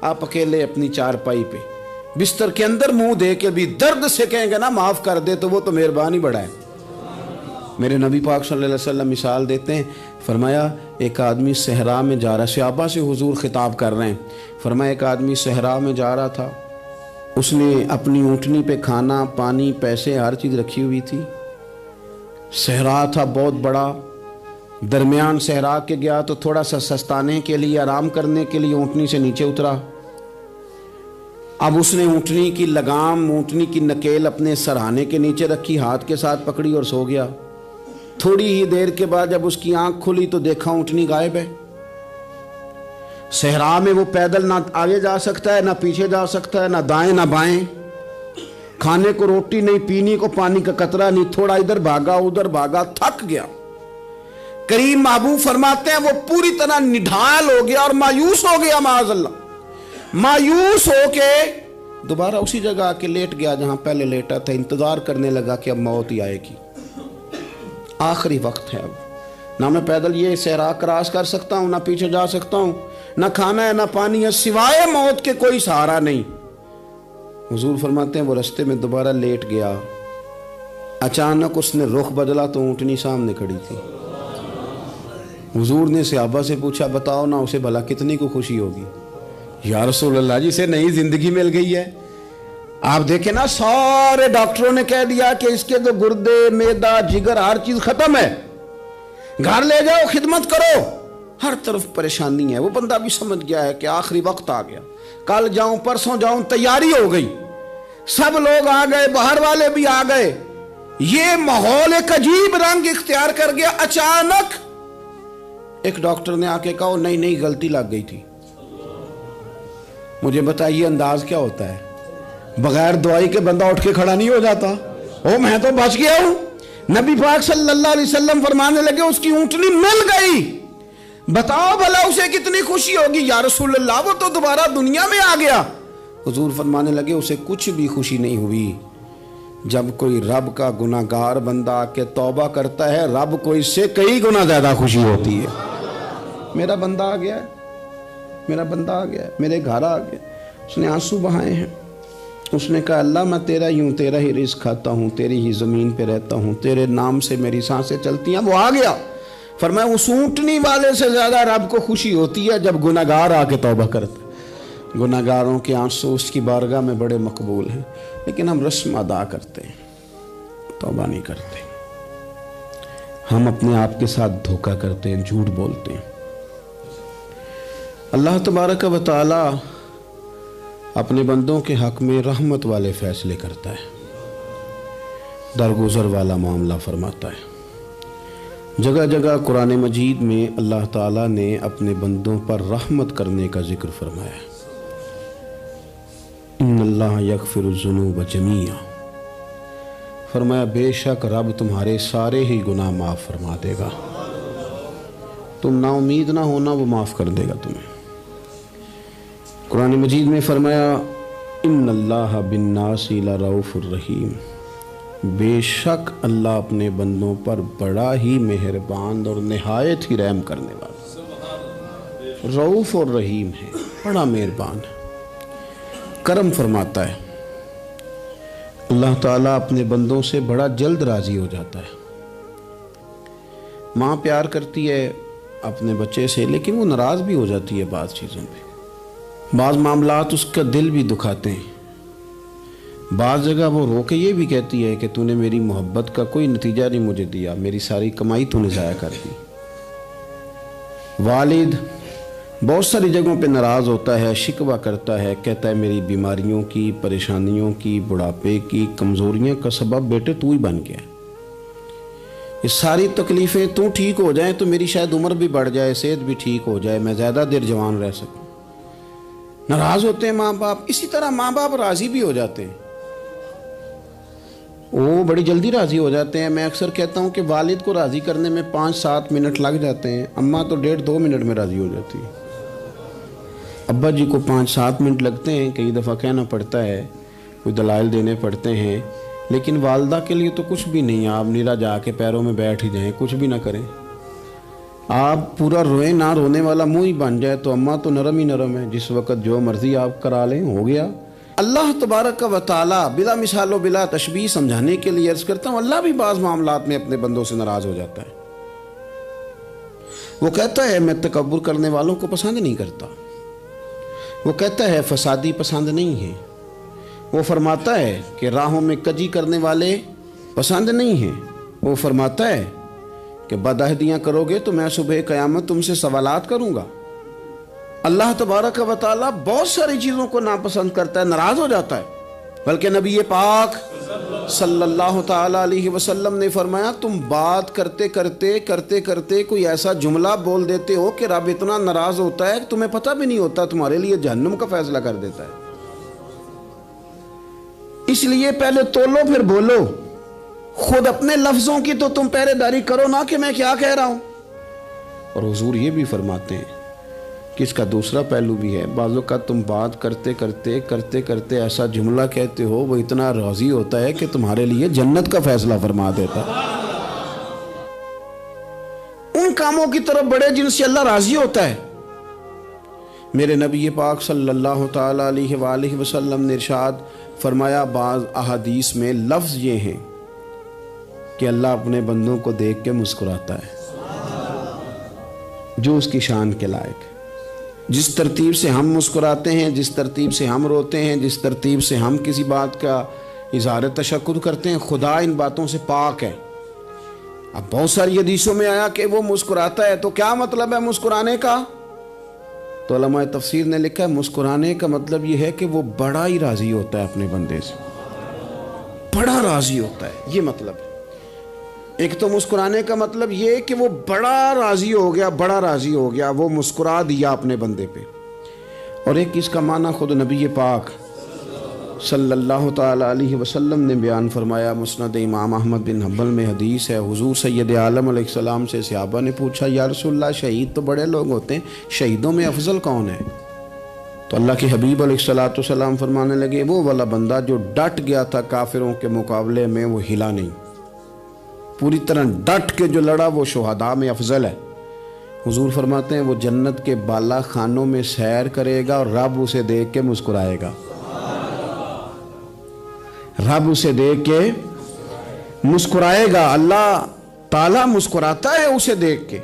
آپ اکیلے اپنی چارپائی پہ بستر کے اندر منہ دے کے بھی درد سے کہیں گے نا معاف کر دے تو وہ تو مہربانی بڑا ہے۔ میرے نبی پاک صلی اللہ علیہ وسلم مثال دیتے ہیں، فرمایا ایک آدمی صحرا میں جا رہا، صحابہ سے حضور خطاب کر رہے ہیں، فرمایا ایک آدمی صحرا میں جا رہا تھا، اس نے اپنی اونٹنی پہ کھانا پانی پیسے ہر چیز رکھی ہوئی تھی، صحرا تھا بہت بڑا، درمیان صحرا کے گیا تو تھوڑا سا سستانے کے لیے آرام کرنے کے لیے اونٹنی سے نیچے اترا۔ اب اس نے اونٹنی کی لگام اونٹنی کی نکیل اپنے سرہانے کے نیچے رکھی، ہاتھ کے ساتھ پکڑی اور سو گیا۔ تھوڑی ہی دیر کے بعد جب اس کی آنکھ کھلی تو دیکھا اونٹنی غائب ہے۔ صحرا میں وہ پیدل نہ آگے جا سکتا ہے نہ پیچھے جا سکتا ہے، نہ دائیں نہ بائیں، کھانے کو روٹی نہیں، پینے کو پانی کا قطرہ نہیں، تھوڑا ادھر بھاگا ادھر بھاگا، تھک گیا۔ کریم محبوب فرماتے ہیں وہ پوری طرح نڈھال ہو گیا اور مایوس ہو گیا، معاذ اللہ، مایوس ہو کے دوبارہ اسی جگہ آ کے لیٹ گیا جہاں پہلے لیٹا تھا، انتظار کرنے لگا کہ اب موت ہی آئے گی، آخری وقت ہے، اب نہ میں پیدل یہ صحرا کراس کر سکتا ہوں، نہ پیچھے جا سکتا ہوں، نہ کھانا ہے نہ پانی ہے، سوائے موت کے کوئی سہارا نہیں۔ حضور فرماتے ہیں وہ رستے میں دوبارہ لیٹ گیا، اچانک اس نے رخ بدلا تو اونٹنی سامنے کھڑی تھی۔ حضور نے صحابہ سے پوچھا بتاؤ نا اسے بھلا کتنی کو خوشی ہوگی؟ یا رسول اللہ جی سے نئی زندگی مل گئی ہے۔ آپ دیکھیں نا سارے ڈاکٹروں نے کہہ دیا کہ اس کے تو گردے معدہ جگر ہر چیز ختم ہے، گھر لے جاؤ خدمت کرو، ہر طرف پریشانی ہے۔ وہ بندہ بھی سمجھ گیا ہے کہ آخری وقت آ گیا، کل جاؤں پرسوں جاؤں، تیاری ہو گئی، سب لوگ آ گئے، باہر والے بھی آ گئے، یہ ماحول ایک عجیب رنگ اختیار کر گیا۔ اچانک ایک ڈاکٹر نے آ کے کہا نہیں نہیں غلطی لگ گئی تھی۔ مجھے بتائیے انداز کیا ہوتا ہے؟ بغیر دوائی کے بندہ اٹھ کے کھڑا نہیں ہو جاتا، او میں تو بچ گیا ہوں۔ نبی پاک صلی اللہ علیہ وسلم فرمانے لگے اس کی اونٹنی مل گئی، بتاؤ بھلا اسے کتنی خوشی ہوگی؟ یا رسول اللہ وہ تو دوبارہ دنیا میں آ گیا۔ حضور فرمانے لگے اسے کچھ بھی خوشی نہیں ہوئی۔ جب کوئی رب کا گناہگار بندہ آ کے توبہ کرتا ہے، رب کو اس سے کئی گنا زیادہ خوشی ہوتی ہے۔ میرا بندہ آ گیا ہے، میرا بندہ آ گیا ہے، میرے گھر آ گیا۔ اس نے آنسو بہائے ہیں، اس نے کہا اللہ میں تیرا ہی ہوں، تیرا ہی رزق کھاتا ہوں، تیری ہی زمین پہ رہتا ہوں، تیرے نام سے میری سانسیں چلتی ہیں۔ وہ آ گیا۔ فرمایا اس اونٹنی والے سے زیادہ رب کو خوشی ہوتی ہے جب گناہگار آ کے توبہ کرتا ہے۔ گناہگاروں کے آنسو اس کی بارگاہ میں بڑے مقبول ہیں، لیکن ہم رسم ادا کرتے ہیں، توبہ نہیں کرتے۔ ہم اپنے آپ کے ساتھ دھوکہ کرتے ہیں، جھوٹ بولتے ہیں۔ اللہ تبارک و تعالی اپنے بندوں کے حق میں رحمت والے فیصلے کرتا ہے، درگزر والا معاملہ فرماتا ہے۔ جگہ جگہ قرآن مجید میں اللہ تعالیٰ نے اپنے بندوں پر رحمت کرنے کا ذکر فرمایا ہے۔ ان اللہ یغفر الذنوب جمیعا، فرمایا بے شک رب تمہارے سارے ہی گناہ معاف فرما دے گا، تم نا امید نہ ہونا، وہ معاف کر دے گا تمہیں۔ قرآن مجید میں فرمایا ان اللہ بالناس لرؤوف الرحیم، بے شک اللہ اپنے بندوں پر بڑا ہی مہربان اور نہایت ہی رحم کرنے والا، رؤوف اور رحیم ہے، بڑا مہربان ہے، کرم فرماتا ہے۔ اللہ تعالیٰ اپنے بندوں سے بڑا جلد راضی ہو جاتا ہے۔ ماں پیار کرتی ہے اپنے بچے سے، لیکن وہ ناراض بھی ہو جاتی ہے بعض چیزوں پہ، بعض معاملات اس کا دل بھی دکھاتے ہیں، بعض جگہ وہ رو کے یہ بھی کہتی ہے کہ تو نے میری محبت کا کوئی نتیجہ نہیں مجھے دیا، میری ساری کمائی تو نے ضائع کر دی۔ والد بہت ساری جگہوں پہ ناراض ہوتا ہے، شکوہ کرتا ہے، کہتا ہے میری بیماریوں کی، پریشانیوں کی، بڑھاپے کی، کمزوریاں کا سبب بیٹے تو ہی بن گیا، یہ ساری تکلیفیں تو ٹھیک ہو جائیں تو میری شاید عمر بھی بڑھ جائے، صحت بھی ٹھیک ہو جائے، میں زیادہ دیر جوان رہ سکوں۔ ناراض ہوتے ہیں ماں باپ۔ اسی طرح ماں باپ راضی بھی ہو جاتے ہیں، وہ بڑی جلدی راضی ہو جاتے ہیں۔ میں اکثر کہتا ہوں کہ والد کو راضی کرنے میں 5-7 منٹ لگ جاتے ہیں، اماں تو 1.5-2 منٹ میں راضی ہو جاتی ہے۔ ابا جی کو 5-7 منٹ لگتے ہیں، کئی دفعہ کہنا پڑتا ہے، کوئی دلائل دینے پڑتے ہیں، لیکن والدہ کے لیے تو کچھ بھی نہیں، آپ نیرا جا کے پیروں میں بیٹھ ہی جائیں، کچھ بھی نہ کریں، آپ پورا روئیں نہ رونے والا منہ ہی بن جائے تو اماں تو نرم ہی نرم ہے، جس وقت جو مرضی آپ کرا لیں ہو گیا۔ اللہ تبارک و تعالی بلا مثال و بلا تشبیہ سمجھانے کے لیے عرض کرتا ہوں، اللہ بھی بعض معاملات میں اپنے بندوں سے ناراض ہو جاتا ہے۔ وہ کہتا ہے میں تکبر کرنے والوں کو پسند نہیں کرتا، وہ کہتا ہے فسادی پسند نہیں ہے، وہ فرماتا ہے کہ راہوں میں کجی کرنے والے پسند نہیں ہیں، وہ فرماتا ہے کہ بدعہدیاں کرو گے تو میں صبح قیامت تم سے سوالات کروں گا۔ اللہ تبارک و تعالیٰ بہت ساری چیزوں کو ناپسند کرتا ہے، ناراض ہو جاتا ہے۔ بلکہ نبی پاک صلی اللہ تعالیٰ علیہ وسلم نے فرمایا تم بات کرتے کرتے کوئی ایسا جملہ بول دیتے ہو کہ رب اتنا ناراض ہوتا ہے کہ تمہیں پتہ بھی نہیں ہوتا، تمہارے لیے جہنم کا فیصلہ کر دیتا ہے۔ اس لیے پہلے تولو پھر بولو، خود اپنے لفظوں کی تو تم پہرے داری کرو نا کہ میں کیا کہہ رہا ہوں۔ اور حضور یہ بھی فرماتے ہیں کہ اس کا دوسرا پہلو بھی ہے، بعض اوقات تم بات کرتے ایسا جملہ کہتے ہو وہ اتنا راضی ہوتا ہے کہ تمہارے لیے جنت کا فیصلہ فرما دیتا ہے۔ ان کاموں کی طرف بڑے جن سے اللہ راضی ہوتا ہے۔ میرے نبی پاک صلی اللہ تعالی علیہ وآلہ وسلم نے ارشاد فرمایا، بعض احادیث میں لفظ یہ ہیں کہ اللہ اپنے بندوں کو دیکھ کے مسکراتا ہے جو اس کی شان کے لائق ہے۔ جس ترتیب سے ہم مسکراتے ہیں، جس ترتیب سے ہم روتے ہیں، جس ترتیب سے ہم کسی بات کا اظہار تشکر کرتے ہیں، خدا ان باتوں سے پاک ہے۔ اب بہت ساری حدیثوں میں آیا کہ وہ مسکراتا ہے، تو کیا مطلب ہے مسکرانے کا؟ تو علماء تفسیر نے لکھا ہے مسکرانے کا مطلب یہ ہے کہ وہ بڑا ہی راضی ہوتا ہے اپنے بندے سے، بڑا راضی ہوتا ہے، یہ مطلب ہے۔ ایک تو مسکرانے کا مطلب یہ کہ وہ بڑا راضی ہو گیا، وہ مسکرا دیا اپنے بندے پہ۔ اور ایک اس کا معنی خود نبی پاک صلی اللہ تعالی علیہ وسلم نے بیان فرمایا۔ مسند امام احمد بن حنبل میں حدیث ہے، حضور سید عالم علیہ السلام سے صحابہ نے پوچھا یا رسول اللہ شہید تو بڑے لوگ ہوتے ہیں، شہیدوں میں افضل کون ہے؟ تو اللہ کے حبیب علیہ السلام فرمانے لگے وہ والا بندہ جو ڈٹ گیا تھا کافروں کے مقابلے میں، وہ ہلا نہیں، پوری طرح ڈٹ کے جو لڑا وہ شہداء میں افضل ہے۔ حضور فرماتے ہیں وہ جنت کے بالا خانوں میں سیر کرے گا اور رب اسے دیکھ کے مسکرائے گا، رب اسے دیکھ کے مسکرائے گا، اللہ تعالیٰ مسکراتا ہے اسے دیکھ کے۔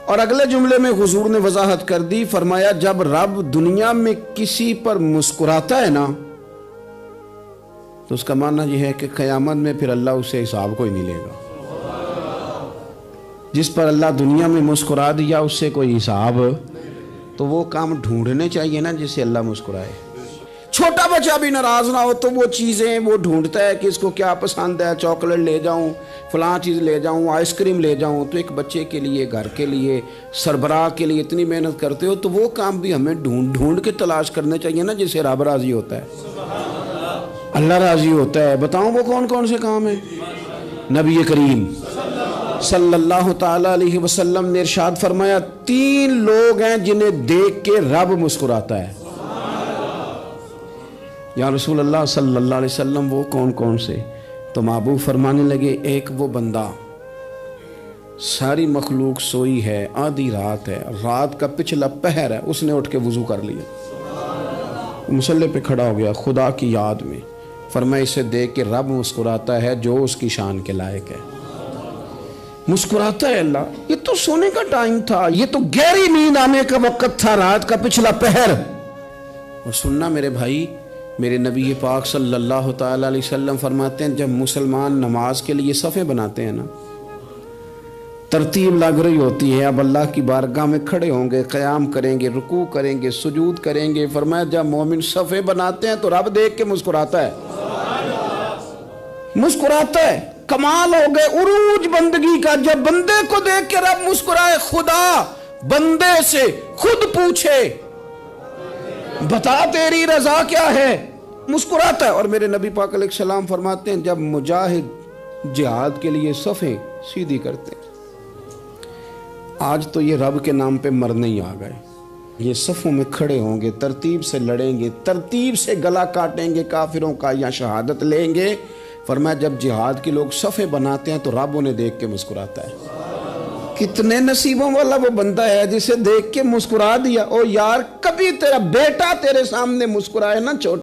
اور اگلے جملے میں حضور نے وضاحت کر دی، فرمایا جب رب دنیا میں کسی پر مسکراتا ہے نا تو اس کا معنی یہ ہے کہ قیامت میں پھر اللہ اسے حساب کوئی نہیں لے گا۔ جس پر اللہ دنیا میں مسکرا دیا اس سے کوئی حساب، تو وہ کام ڈھونڈنے چاہیے نا جس سے اللہ مسکرائے۔ چھوٹا بچہ بھی ناراض نہ ہو تو وہ چیزیں وہ ڈھونڈتا ہے کہ اس کو کیا پسند ہے، چاکلیٹ لے جاؤں، فلاں چیز لے جاؤں، آئس کریم لے جاؤں۔ تو ایک بچے کے لیے، گھر کے لیے، سربراہ کے لیے اتنی محنت کرتے ہو تو وہ کام بھی ہمیں ڈھونڈ کے تلاش کرنے چاہیے نا جس سے رب راضی ہوتا ہے، اللہ راضی ہوتا ہے۔ بتاؤں وہ کون کون سے کام ہیں؟ نبی کریم صلی اللہ تعالی علیہ وسلم نے ارشاد فرمایا 3 لوگ ہیں جنہیں دیکھ کے رب مسکراتا ہے۔ یا رسول اللہ صلی اللہ علیہ وسلم وہ کون کون سے؟ تو محبوب فرمانے لگے ایک وہ بندہ ساری مخلوق سوئی ہے، آدھی رات ہے، رات کا پچھلا پہر ہے، اس نے اٹھ کے وضو کر لیا، مصلی پہ کھڑا ہو گیا خدا کی یاد میں، فرمایا اسے دیکھ کے رب مسکراتا ہے جو اس کی شان کے لائق ہے۔ مسکراتا ہے اللہ۔ یہ تو سونے کا ٹائم تھا، یہ تو گہری نیند آنے کا وقت تھا، رات کا پچھلا پہر۔ اور سننا میرے بھائی، میرے نبی پاک صلی اللہ تعالی علیہ وسلم فرماتے ہیں جب مسلمان نماز کے لیے صفیں بناتے ہیں نا، ترتیب لگ رہی ہوتی ہے، اب اللہ کی بارگاہ میں کھڑے ہوں گے، قیام کریں گے، رکوع کریں گے، سجود کریں گے، فرمایا جب مومن صفیں بناتے ہیں تو رب دیکھ کے مسکراتا ہے، مسکراتا ہے۔ کمال ہو گئے عروج بندگی کا، جب بندے کو دیکھ کے رب مسکرائے، خدا بندے سے خود پوچھے بتا تیری رضا کیا ہے، مسکراتا ہے۔ اور میرے نبی پاک علیہ السلام فرماتے ہیں جب مجاہد جہاد کے لیے صفیں سیدھی کرتے ہیں، آج تو یہ رب کے نام پہ مرنے ہی آ گئے، یہ صفوں میں کھڑے ہوں گے، ترتیب سے لڑیں گے، ترتیب سے گلا کاٹیں گے کافروں کا یا شہادت لیں گے۔ فرمایا جب جہاد کے لوگ صفیں بناتے ہیں تو رب انہیں دیکھ کے مسکراتا ہے۔ کتنے نصیبوں والا وہ بندہ ہے جسے دیکھ کے مسکرا دیا. او یار کبھی تیرا بیٹا تیرے سامنے مسکرائے نا چھوٹا.